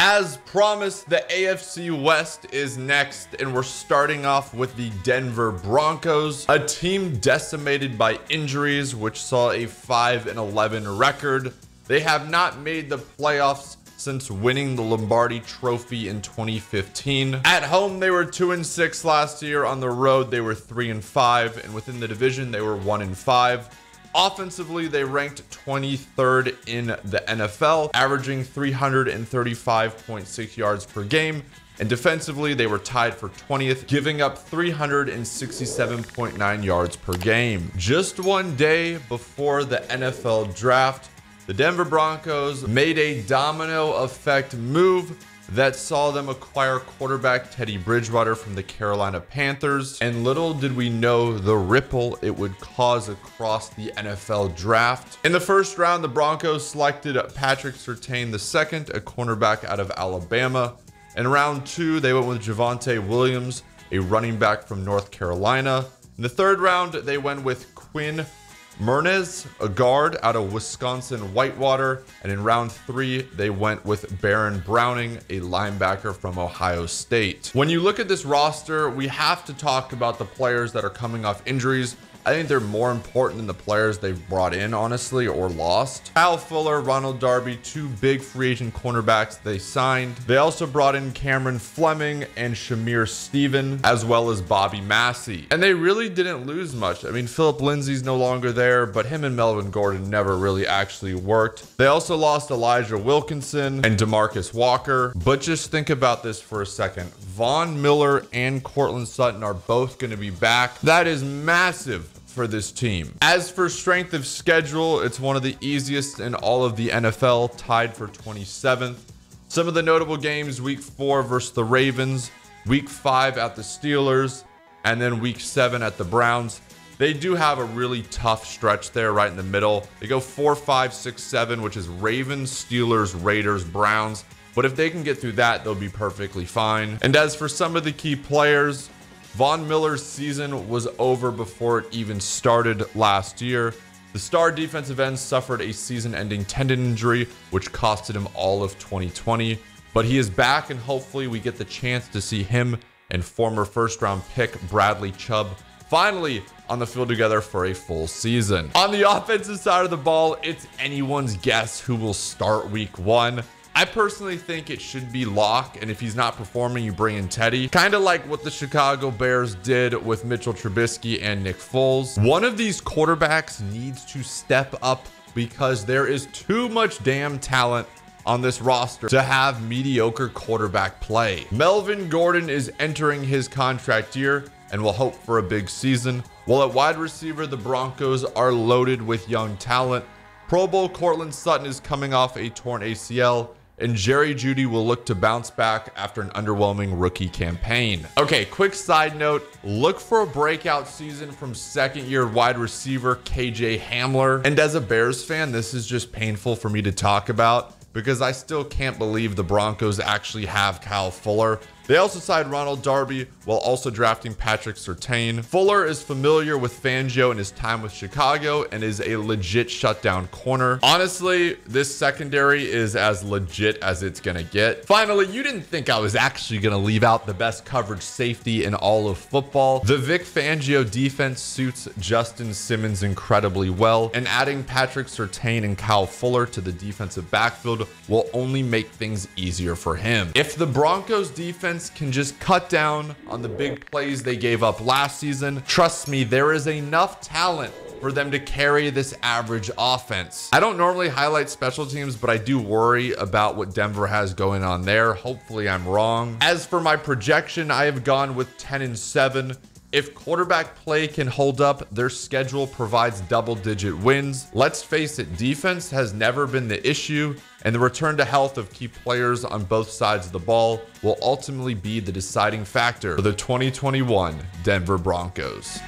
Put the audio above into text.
As promised, the AFC West is next, and we're starting off with the Denver Broncos, a team decimated by injuries, which saw a 5-11 record. They have not made the playoffs since winning the Lombardi Trophy in 2015. At home, they were 2-6 last year. On the road, they were 3-5, and within the division, they were 1-5. Offensively, they ranked 23rd in the NFL, averaging 335.6 yards per game. And defensively, they were tied for 20th, giving up 367.9 yards per game. Just one day before the NFL draft, the Denver Broncos made a domino effect move that saw them acquire quarterback Teddy Bridgewater from the Carolina Panthers. And little did we know the ripple it would cause across the NFL draft. In the first round, the Broncos selected Patrick Surtain II, a cornerback out of Alabama. In round 2, they went with Javonte Williams, a running back from North Carolina. In the third round, they went with Quinn Mernez, a guard out of Wisconsin Whitewater. And in round 3, they went with Baron Browning, a linebacker from Ohio State. When you look at this roster, we have to talk about the players that are coming off injuries. I think they're more important than the players they've brought in, honestly, or lost. Kyle Fuller, Ronald Darby, two big free agent cornerbacks they signed. They also brought in Cameron Fleming and Shamir Stephen, as well as Bobby Massey. And they really didn't lose much. I mean, Philip Lindsay's no longer there, but him and Melvin Gordon never really actually worked. They also lost Elijah Wilkinson and DeMarcus Walker. But just think about this for a second. Von Miller and Cortland Sutton are both going to be back. That is massive for this team. As for strength of schedule, it's one of the easiest in all of the NFL, tied for 27th. Some of the notable games: week 4 versus the Ravens, week 5 at the Steelers, and then week 7 at the Browns. They do have a really tough stretch there right in the middle. They go 4, 5, 6, 7, which is Ravens, Steelers, Raiders, Browns. But if they can get through that, they'll be perfectly fine. And as for some of the key players, Von Miller's season was over before it even started last year. The star defensive end suffered a season-ending tendon injury, which costed him all of 2020. But he is back, and hopefully we get the chance to see him and former first-round pick Bradley Chubb finally on the field together for a full season. On the offensive side of the ball, it's anyone's guess who will start week 1. I personally think it should be Locke, and if he's not performing, you bring in Teddy. Kind of like what the Chicago Bears did with Mitchell Trubisky and Nick Foles. One of these quarterbacks needs to step up because there is too much damn talent on this roster to have mediocre quarterback play. Melvin Gordon is entering his contract year and will hope for a big season. While at wide receiver, the Broncos are loaded with young talent. Pro Bowl Cortland Sutton is coming off a torn ACL, and Jerry Jeudy will look to bounce back after an underwhelming rookie campaign. Okay, quick side note, look for a breakout season from second-year wide receiver KJ Hamler. And as a Bears fan, this is just painful for me to talk about because I still can't believe the Broncos actually have Kyle Fuller. They also signed Ronald Darby while also drafting Patrick Surtain. Fuller is familiar with Fangio and his time with Chicago and is a legit shutdown corner. Honestly, this secondary is as legit as it's gonna get. Finally, you didn't think I was actually gonna leave out the best coverage safety in all of football. The Vic Fangio defense suits Justin Simmons incredibly well, and adding Patrick Surtain and Kyle Fuller to the defensive backfield will only make things easier for him. If the Broncos defense can just cut down on the big plays they gave up last season, trust me, there is enough talent for them to carry this average offense. I don't normally highlight special teams, but I do worry about what Denver has going on there. Hopefully I'm wrong. As for my projection, I have gone with 10-7. If quarterback play can hold up, their schedule provides double-digit wins. Let's face it, defense has never been the issue, and the return to health of key players on both sides of the ball will ultimately be the deciding factor for the 2021 Denver Broncos.